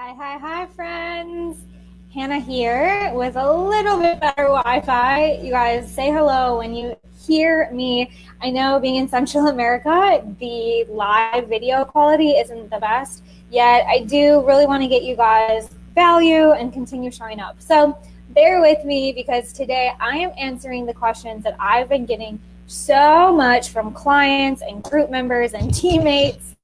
Hi, friends. Hannah here with a little bit better Wi-Fi. You guys say hello when you hear me. I know being in Central America, the live video quality isn't the best, yet I do really want to get you guys value and continue showing up. So bear with me because today I am answering the questions that I've been getting so much from clients and group members and teammates,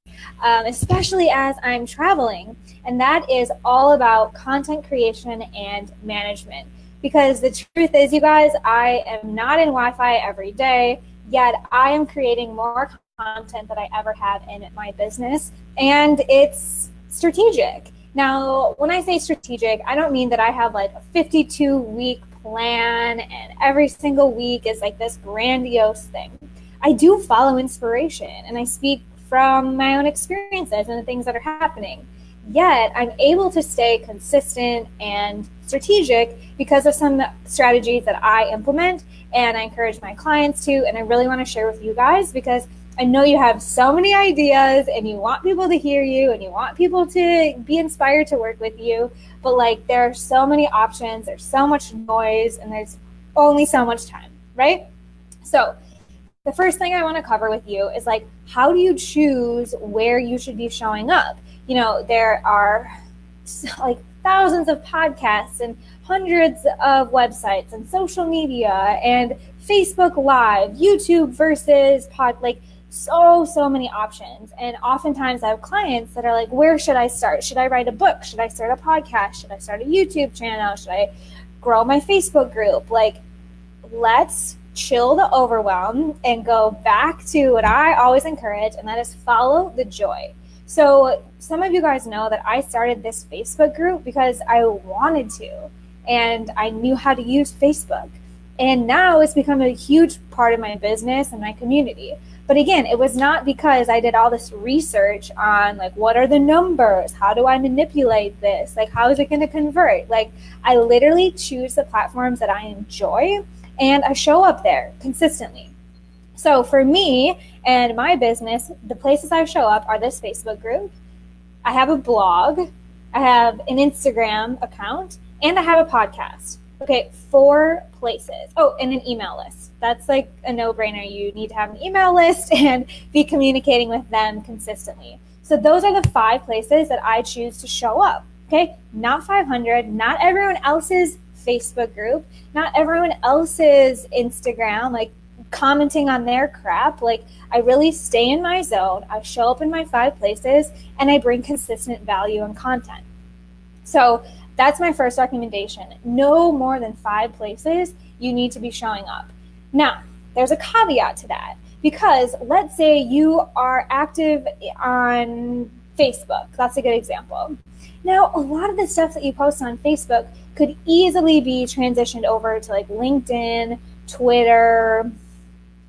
especially as I'm traveling. And that is all about content creation and management. Because the truth is, you guys, I am not in Wi-Fi every day, yet I am creating more content than I ever have in my business. And it's strategic. Now, when I say strategic, I don't mean that I have like a 52-week plan and every single week is like this grandiose thing. I do follow inspiration and I speak from my own experiences and the things that are happening. Yet I'm able to stay consistent and strategic because of some strategies that I implement and I encourage my clients to, and I really want to share with you guys because I know you have so many ideas and you want people to hear you and you want people to be inspired to work with you, but like there are so many options, there's so much noise, and there's only so much time, right? So the first thing I want to cover with you is like, how do you choose where you should be showing up? You know, there are like thousands of podcasts and hundreds of websites and social media and Facebook Live, YouTube versus so many options. And oftentimes I have clients that are like, where should I start? Should I write a book? Should I start a podcast? Should I start a YouTube channel? Should I grow my Facebook group? Like, let's chill the overwhelm and go back to what I always encourage, and that is follow the joy. So some of you guys know that I started this Facebook group because I wanted to, and I knew how to use Facebook. And now it's become a huge part of my business and my community. But again, it was not because I did all this research on like, what are the numbers? How do I manipulate this? Like, how is it going to convert? Like, I literally choose the platforms that I enjoy and I show up there consistently. So for me and my business, the places I show up are this Facebook group. I have a blog, I have an Instagram account, and I have a podcast. Okay, 4 places. Oh, and an email list. That's like a no-brainer. You need to have an email list and be communicating with them consistently. So those are the 5 places that I choose to show up. Okay, not 500, not everyone else's Facebook group, not everyone else's Instagram, like commenting on their crap. Like, I really stay in my zone. I show up in my 5 places and I bring consistent value and content. So that's my first recommendation. No more than 5 places you need to be showing up. Now, there's a caveat to that because let's say you are active on Facebook. That's a good example. Now, a lot of the stuff that you post on Facebook could easily be transitioned over to like LinkedIn, Twitter.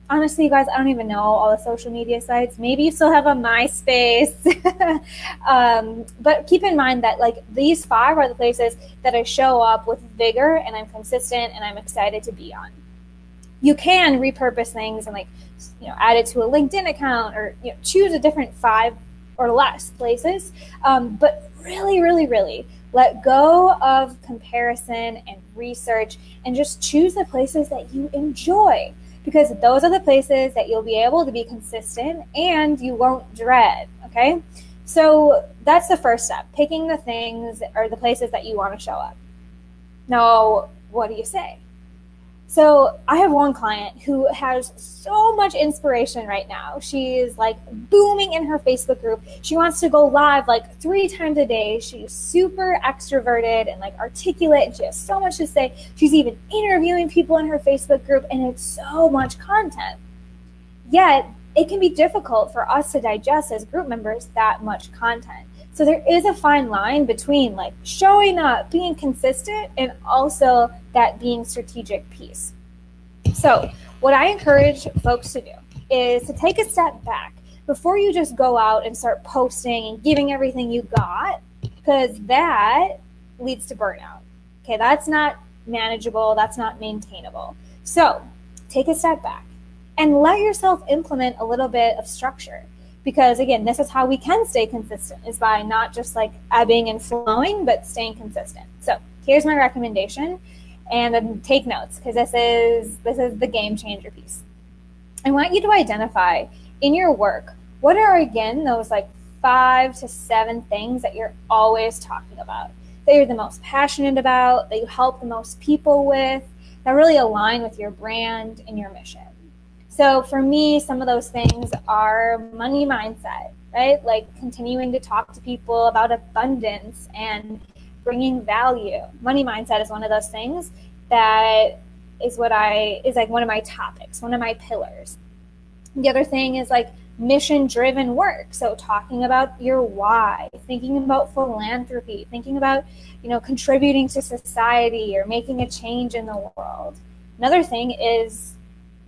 Honestly, you guys, I don't even know all the social media sites. Maybe you still have a MySpace. But keep in mind that like these 5 are the places that I show up with vigor and I'm consistent and I'm excited to be on. You can repurpose things and add it to a LinkedIn account or choose a different 5 or less places. But really let go of comparison and research and just choose the places that you enjoy, because those are the places that you'll be able to be consistent and you won't dread, okay? So that's the first step, picking the things or the places that you want to show up. Now, what do you say? So I have one client who has so much inspiration right now. She's like booming in her Facebook group. She wants to go live like 3 times a day. She's super extroverted and like articulate, and she has so much to say. She's even interviewing people in her Facebook group, and it's so much content. Yet it can be difficult for us to digest as group members that much content. So there is a fine line between like showing up, being consistent, and also that being strategic piece. So what I encourage folks to do is to take a step back before you just go out and start posting and giving everything you got, because that leads to burnout. Okay, that's not manageable, that's not maintainable. So take a step back and let yourself implement a little bit of structure. Because again, this is how we can stay consistent, is by not just like ebbing and flowing, but staying consistent. So here's my recommendation, and then take notes, because this is the game changer piece. I want you to identify in your work, what are, again, those like 5 to 7 things that you're always talking about, that you're the most passionate about, that you help the most people with, that really align with your brand and your mission. So for me, some of those things are money mindset, right? Like continuing to talk to people about abundance and bringing value. Money mindset is one of those things that is like one of my topics, one of my pillars. The other thing is like mission-driven work. So talking about your why, thinking about philanthropy, thinking about, contributing to society or making a change in the world. Another thing is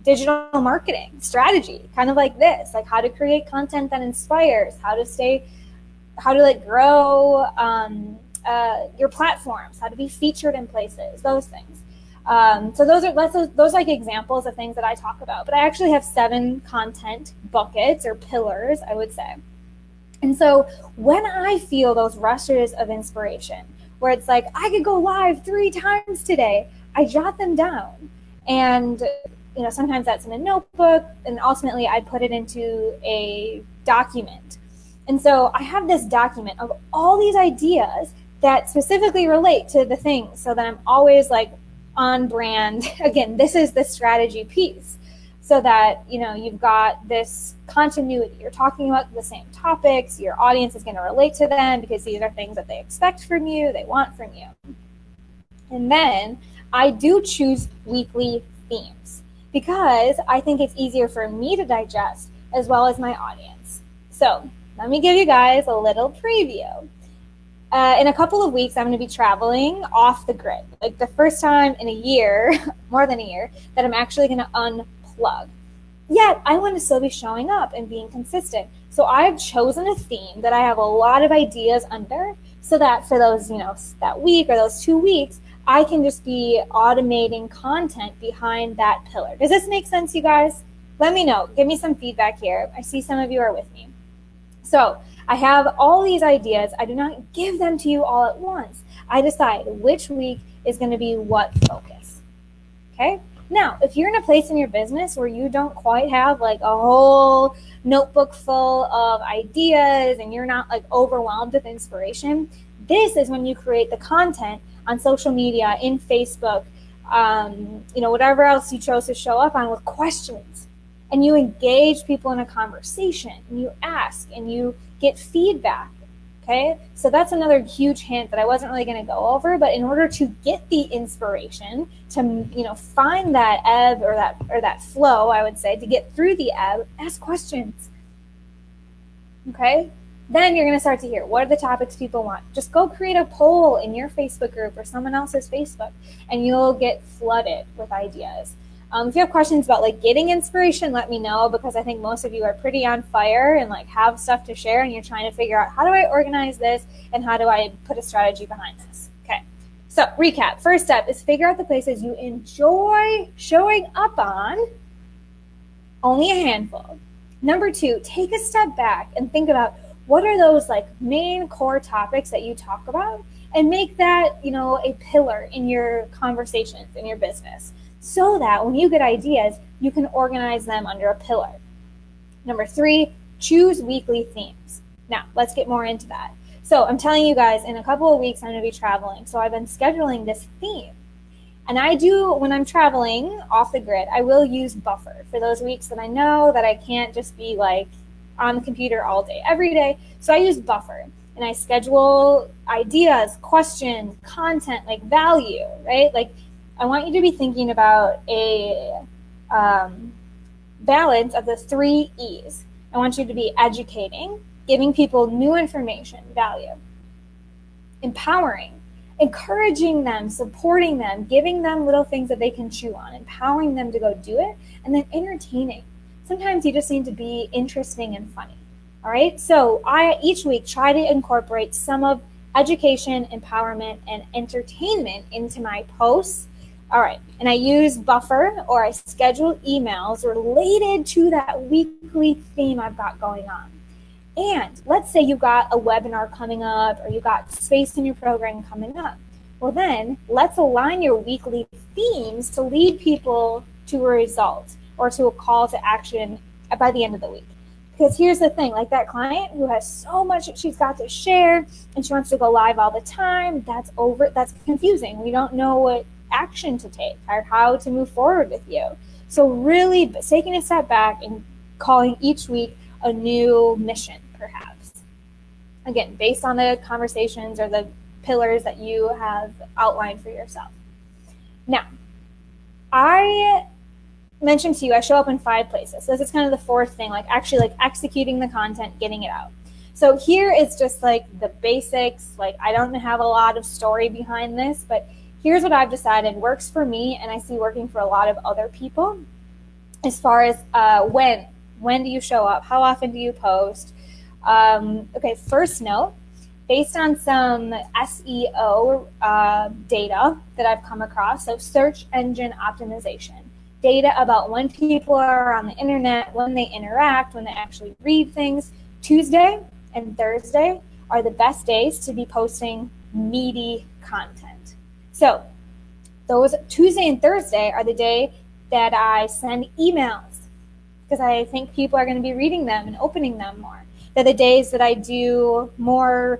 digital marketing strategy, kind of like this, like how to create content that inspires, how to like grow your platforms, how to be featured in places, those things. So those like examples of things that I talk about, but I actually have 7 content buckets or pillars, I would say. And so when I feel those rushes of inspiration, where it's like, I could go live 3 times today, I jot them down. And sometimes that's in a notebook, and ultimately I put it into a document. And so I have this document of all these ideas that specifically relate to the things, so that I'm always like on brand. Again, this is the strategy piece, so that you've got this continuity. You're talking about the same topics. Your audience is going to relate to them because these are things that they expect from you, they want from you. And then I do choose weekly themes, because I think it's easier for me to digest as well as my audience. So let me give you guys a little preview. In a couple of weeks, I'm going to be traveling off the grid, like the first time in a year, more than a year, that I'm actually going to unplug. Yet I want to still be showing up and being consistent. So I've chosen a theme that I have a lot of ideas under, so that for those, that week or those 2 weeks, I can just be automating content behind that pillar. Does this make sense, you guys? Let me know. Give me some feedback here. I see some of you are with me. So I have all these ideas. I do not give them to you all at once. I decide which week is going to be what focus. Okay? Now, if you're in a place in your business where you don't quite have like a whole notebook full of ideas and you're not like overwhelmed with inspiration, this is when you create the content on social media, in Facebook, whatever else you chose to show up on, with questions. And you engage people in a conversation, and you ask, and you get feedback, okay? So that's another huge hint that I wasn't really going to go over, but in order to get the inspiration, to find that ebb or that flow, I would say, to get through the ebb, ask questions, okay? Then you're going to start to hear, what are the topics people want? Just go create a poll in your Facebook group or someone else's Facebook, and you'll get flooded with ideas. If you have questions about like getting inspiration, let me know, because I think most of you are pretty on fire and like have stuff to share, and you're trying to figure out, how do I organize this and how do I put a strategy behind this? Okay, so recap. First step is figure out the places you enjoy showing up on, only a handful. Number 2, take a step back and think about, what are those like main core topics that you talk about, and make that, a pillar in your conversations in your business, so that when you get ideas, you can organize them under a pillar. Number 3, choose weekly themes. Now, let's get more into that. So I'm telling you guys, in a couple of weeks, I'm going to be traveling. So I've been scheduling this theme. And I do, when I'm traveling off the grid, I will use Buffer for those weeks that I know that I can't just be like on the computer all day, every day. So I use Buffer, and I schedule ideas, questions, content, like value, right? Like, I want you to be thinking about a balance of the 3 E's. I want you to be educating, giving people new information, value, empowering, encouraging them, supporting them, giving them little things that they can chew on, empowering them to go do it, and then entertaining. Sometimes you just need to be interesting and funny. All right. So I each week try to incorporate some of education, empowerment, and entertainment into my posts. All right. And I use Buffer, or I schedule emails related to that weekly theme I've got going on. And let's say you got a webinar coming up or you got space in your program coming up. Well, then let's align your weekly themes to lead people to a result or to a call to action by the end of the week. Because here's the thing, like that client who has so much that she's got to share and she wants to go live all the time, that's confusing. We don't know what action to take or how to move forward with you. So really taking a step back and calling each week a new mission, perhaps. Again, based on the conversations or the pillars that you have outlined for yourself. Now, I mentioned to you, I show up in 5 places. So this is kind of the 4th thing, like actually like executing the content, getting it out. So here is just like the basics. Like I don't have a lot of story behind this, but here's what I've decided works for me and I see working for a lot of other people as far as when do you show up? How often do you post? Okay, first note, based on some SEO data that I've come across, so search engine optimization, data about when people are on the internet, when they interact, when they actually read things, Tuesday and Thursday are the best days to be posting meaty content. So those Tuesday and Thursday are the day that I send emails because I think people are going to be reading them and opening them more. They're the days that I do more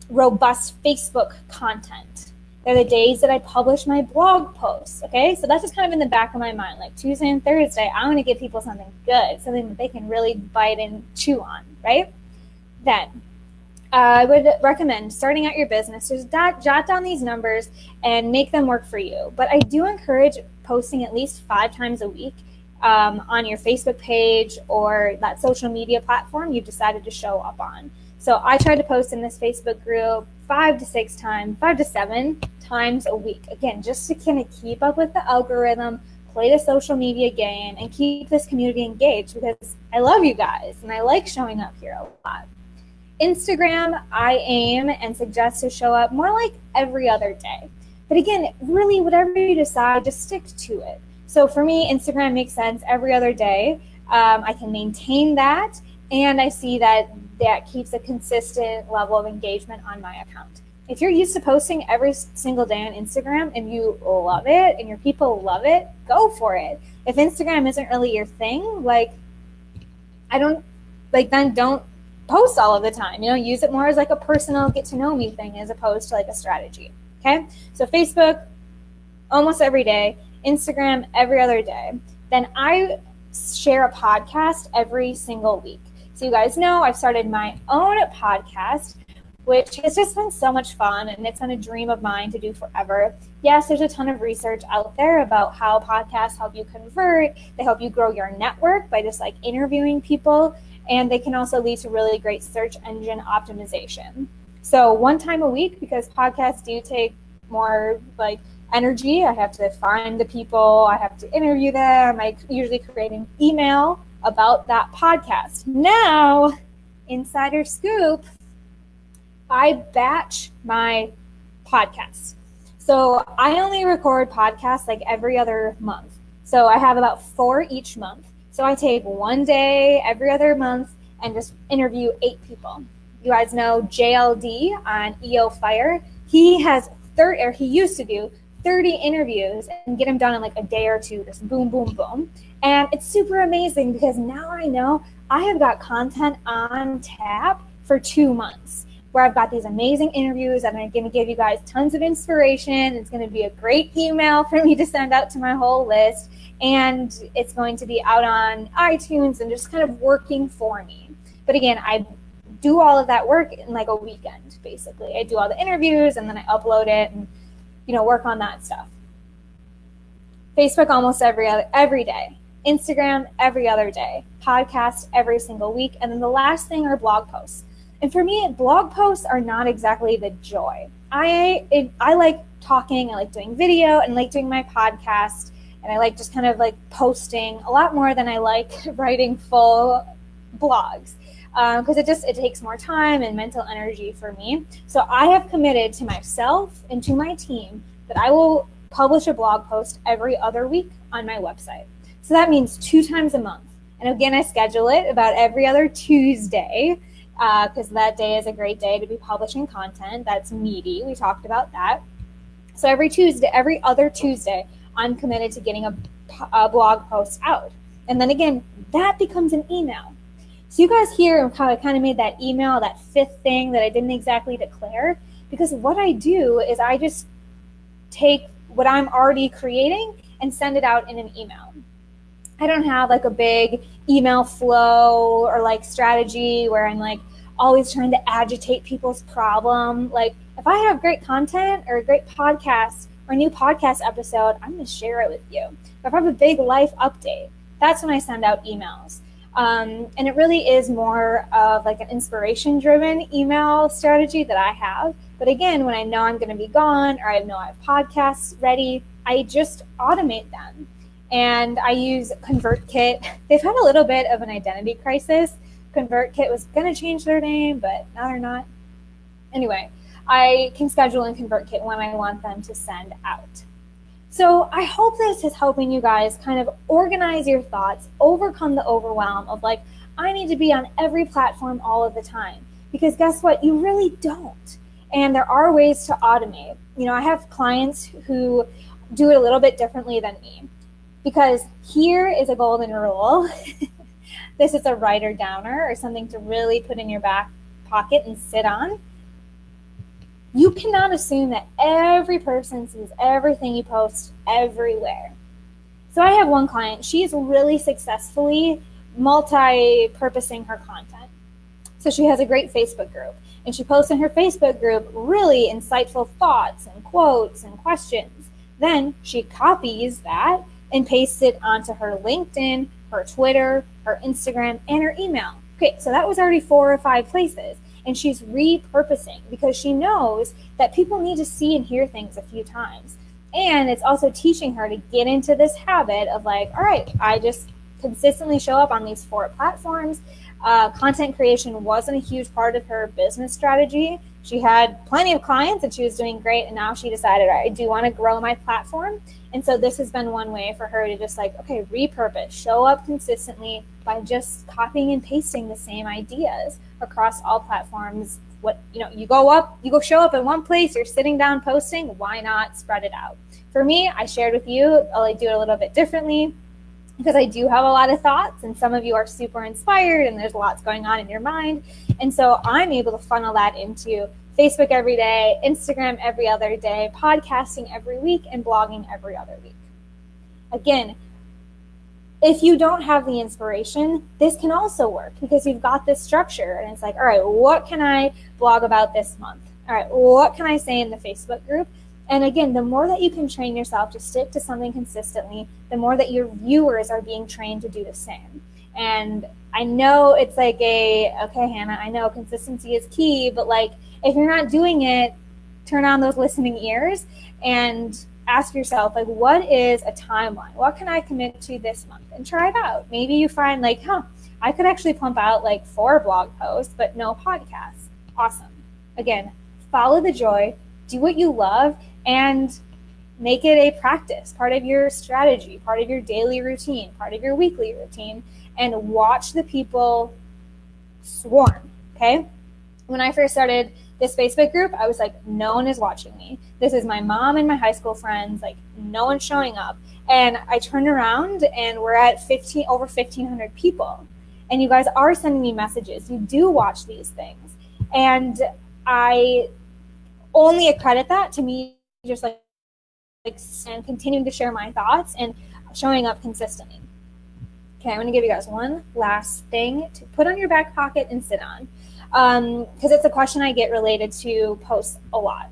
robust Facebook content. They're the days that I publish my blog posts, okay? So that's just kind of in the back of my mind. Like Tuesday and Thursday, I want to give people something good, something that they can really bite and chew on, right? Then I would recommend starting out your business, just jot down these numbers and make them work for you. But I do encourage posting at least 5 times a week on your Facebook page or that social media platform you've decided to show up on. So I try to post in this Facebook group 5 to 7 times a week. Again, just to kind of keep up with the algorithm, play the social media game, and keep this community engaged because I love you guys and I like showing up here a lot. Instagram, I aim and suggest to show up more like every other day. But again, really, whatever you decide, just stick to it. So for me, Instagram makes sense every other day. I can maintain that, and I see that keeps a consistent level of engagement on my account. If you're used to posting every single day on Instagram and you love it and your people love it, go for it. If Instagram isn't really your thing, then don't post all of the time. Use it more as like a personal get to know me thing as opposed to like a strategy. Okay? So Facebook, almost every day. Instagram, every other day. Then I share a podcast every single week. So you guys know I've started my own podcast, which has just been so much fun, and it's been a dream of mine to do forever. Yes, there's a ton of research out there about how podcasts help you convert. They help you grow your network by just like interviewing people, and they can also lead to really great search engine optimization. So 1 time a week, because podcasts do take more like energy. I have to find the people, I have to interview them. I usually create an email about that podcast. Now, insider scoop, I batch my podcasts. So I only record podcasts like every other month. So I have about 4 each month. So I take 1 day every other month and just interview 8 people. You guys know JLD on EO Fire. He used to do 30 interviews and get them done in like a day or 2, just boom, boom, boom. And it's super amazing because now I know I have got content on tap for 2 months where I've got these amazing interviews and I'm going to give you guys tons of inspiration. It's going to be a great email for me to send out to my whole list. And it's going to be out on iTunes and just kind of working for me. But again, I do all of that work in like a weekend, basically. I do all the interviews and then I upload it and work on that stuff. Facebook almost every day. Instagram every other day. Podcast every single week. And then the last thing are blog posts. And for me, blog posts are not exactly the joy. I like talking, I like doing video, and I like doing my podcast, and I like just kind of like posting a lot more than I like writing full blogs. Because it takes more time and mental energy for me. So I have committed to myself and to my team that I will publish a blog post every other week on my website. So that means 2 times a month. And again, I schedule it about every other Tuesday. because that day is a great day to be publishing content that's meaty. We talked about that. So every other Tuesday, I'm committed to getting a blog post out. And then again, that becomes an email. So you guys hear how I kind of made that email, that fifth thing that I didn't exactly declare, because what I do is I just take what I'm already creating and send it out in an email. I don't have like a big email flow or like strategy where I'm like always trying to agitate people's problem. Like if I have great content or a great podcast or a new podcast episode, I'm going to share it with you. If I have a big life update, that's when I send out emails. And it really is more of like an inspiration-driven email strategy that I have. But again, when I know I'm going to be gone or I know I have podcasts ready, I just automate them. And I use ConvertKit. They've had a little bit of an identity crisis. ConvertKit was going to change their name, but now they're not. Anyway, I can schedule in ConvertKit when I want them to send out. So I hope this is helping you guys kind of organize your thoughts, overcome the overwhelm of like, I need to be on every platform all of the time. Because guess what? You really don't. And there are ways to automate. You know, I have clients who do it a little bit differently than me. Because here is a golden rule. This is a writer downer or something to really put in your back pocket and sit on. You cannot assume that every person sees everything you post everywhere. So I have one client, she's really successfully multi-purposing her content. So she has a great Facebook group, and she posts in her Facebook group really insightful thoughts and quotes and questions. Then she copies that and pastes it onto her LinkedIn, her Twitter, her Instagram, and her email. Okay, so that was already 4 or 5 places. And she's repurposing because she knows that people need to see and hear things a few times. And it's also teaching her to get into this habit of like, all right, I just consistently show up on these 4 platforms. Content creation wasn't a huge part of her business strategy. She had plenty of clients and she was doing great. And now she decided, I do want to grow my platform. And so this has been one way for her to just like, okay, repurpose, show up consistently by just copying and pasting the same ideas across all platforms. You go show up in one place, you're sitting down posting, why not spread it out? For me, I shared with you, I do it a little bit differently because I do have a lot of thoughts and some of you are super inspired and there's lots going on in your mind. And so I'm able to funnel that into Facebook every day, Instagram every other day, podcasting every week, and blogging every other week. Again, if you don't have the inspiration, this can also work because you've got this structure and it's like, all right, what can I blog about this month? All right, what can I say in the Facebook group? And again, the more that you can train yourself to stick to something consistently, the more that your viewers are being trained to do the same. And I know it's like okay, Hannah, I know consistency is key, but like if you're not doing it, turn on those listening ears and ask yourself, like, what is a timeline? What can I commit to this month? And try it out. Maybe you find like, I could actually pump out like 4 blog posts, but no podcasts. Awesome. Again, follow the joy, do what you love, and make it a practice, part of your strategy, part of your daily routine, part of your weekly routine, and watch the people swarm, okay? When I first started this Facebook group, I was like, no one is watching me. This is my mom and my high school friends, like no one's showing up. And I turned around and we're at over 1,500 people. And you guys are sending me messages. You do watch these things. And I only accredit that to me just like and continuing to share my thoughts and showing up consistently. Okay, I'm going to give you guys one last thing to put on your back pocket and sit on. Because it's a question I get related to posts a lot.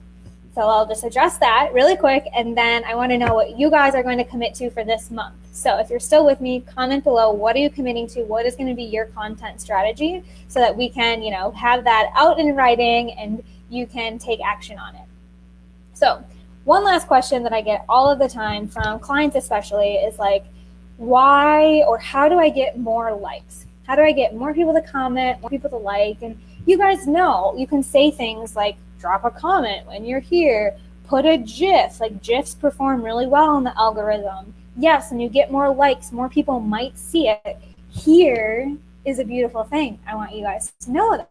So I'll just address that really quick, and then I want to know what you guys are going to commit to for this month. So if you're still with me, comment below, what are you committing to? What is going to be your content strategy so that we can, have that out in writing and you can take action on it. So one last question that I get all of the time from clients especially is like, why or how do I get more likes? How do I get more people to comment, more people to like? And you guys know you can say things like drop a comment when you're here, put a GIF. Like GIFs perform really well in the algorithm. Yes, and you get more likes, more people might see it. Here is a beautiful thing. I want you guys to know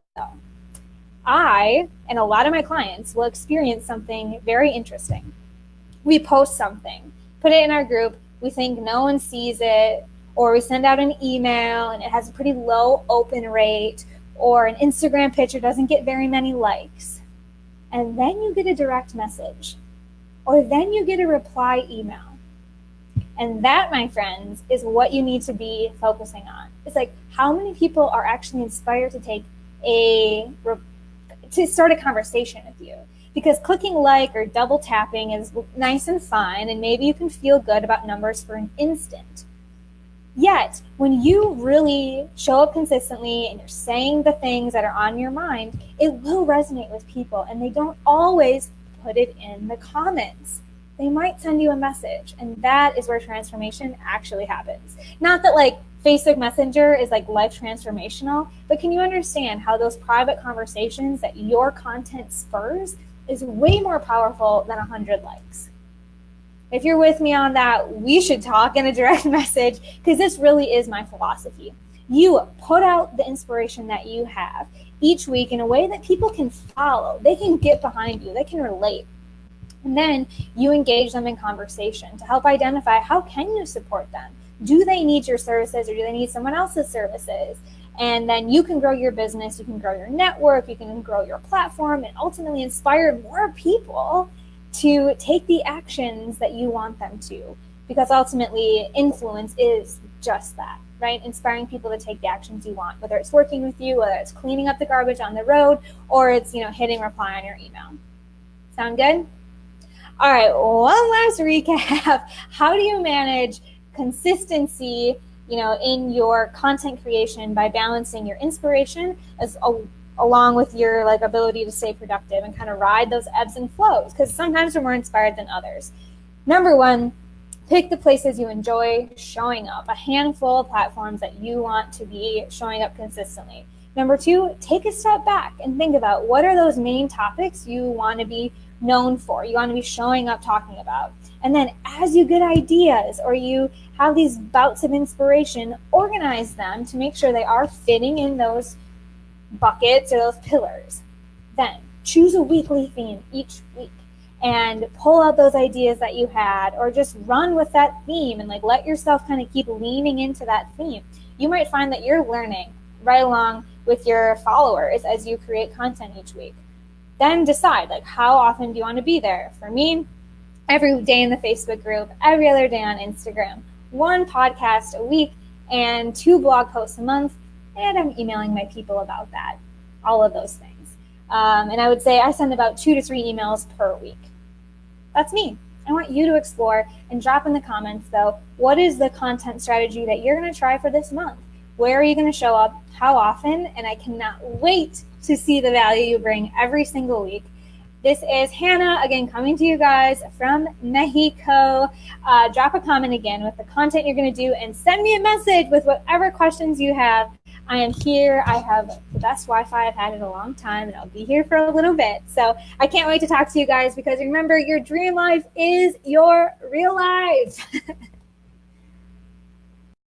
I and a lot of my clients will experience something very interesting. We post something, put it in our group, we think no one sees it, or we send out an email and it has a pretty low open rate, or an Instagram picture doesn't get very many likes. And then you get a direct message, or then you get a reply email. And that, my friends, is what you need to be focusing on. It's like, how many people are actually inspired to start a conversation with you? Because clicking like or double tapping is nice and fun, and maybe you can feel good about numbers for an instant. Yet, when you really show up consistently and you're saying the things that are on your mind, it will resonate with people, and they don't always put it in the comments. They might send you a message, and that is where transformation actually happens. Not that like Facebook Messenger is like life transformational, but can you understand how those private conversations that your content spurs is way more powerful than 100 likes? If you're with me on that, we should talk in a direct message, because this really is my philosophy. You put out the inspiration that you have each week in a way that people can follow. They can get behind you. They can relate. And then you engage them in conversation to help identify how can you support them. Do they need your services, or do they need someone else's services? And then you can grow your business, you can grow your network, you can grow your platform, and ultimately inspire more people to take the actions that you want them to. Because ultimately, influence is just that, right? Inspiring people to take the actions you want, whether it's working with you, whether it's cleaning up the garbage on the road, or it's, hitting reply on your email. Sound good? All right, one last recap. How do you manage consistency, in your content creation by balancing your inspiration along with your ability to stay productive and kind of ride those ebbs and flows? Because sometimes we're more inspired than others. Number one, pick the places you enjoy showing up, a handful of platforms that you want to be showing up consistently. Number two, take a step back and think about what are those main topics you want to be known for, you want to be showing up talking about. And then as you get ideas or you have these bouts of inspiration, organize them to make sure they are fitting in those buckets or those pillars. Then choose a weekly theme each week and pull out those ideas that you had, or just run with that theme and let yourself kind of keep leaning into that theme. You might find that you're learning right along with your followers as you create content each week. Then decide how often do you want to be there. For me, every day in the Facebook group, every other day on Instagram, 1 podcast a week, and 2 blog posts a month. And I'm emailing my people about that, all of those things. And I would say I send about 2 to 3 emails per week. That's me. I want you to explore and drop in the comments, though, what is the content strategy that you're going to try for this month? Where are you going to show up? How often? And I cannot wait to see the value you bring every single week. This is Hannah, again, coming to you guys from Mexico. Drop a comment again with the content you're going to do, and send me a message with whatever questions you have. I am here. I have the best Wi-Fi I've had in a long time, and I'll be here for a little bit. So I can't wait to talk to you guys, because remember, your dream life is your real life.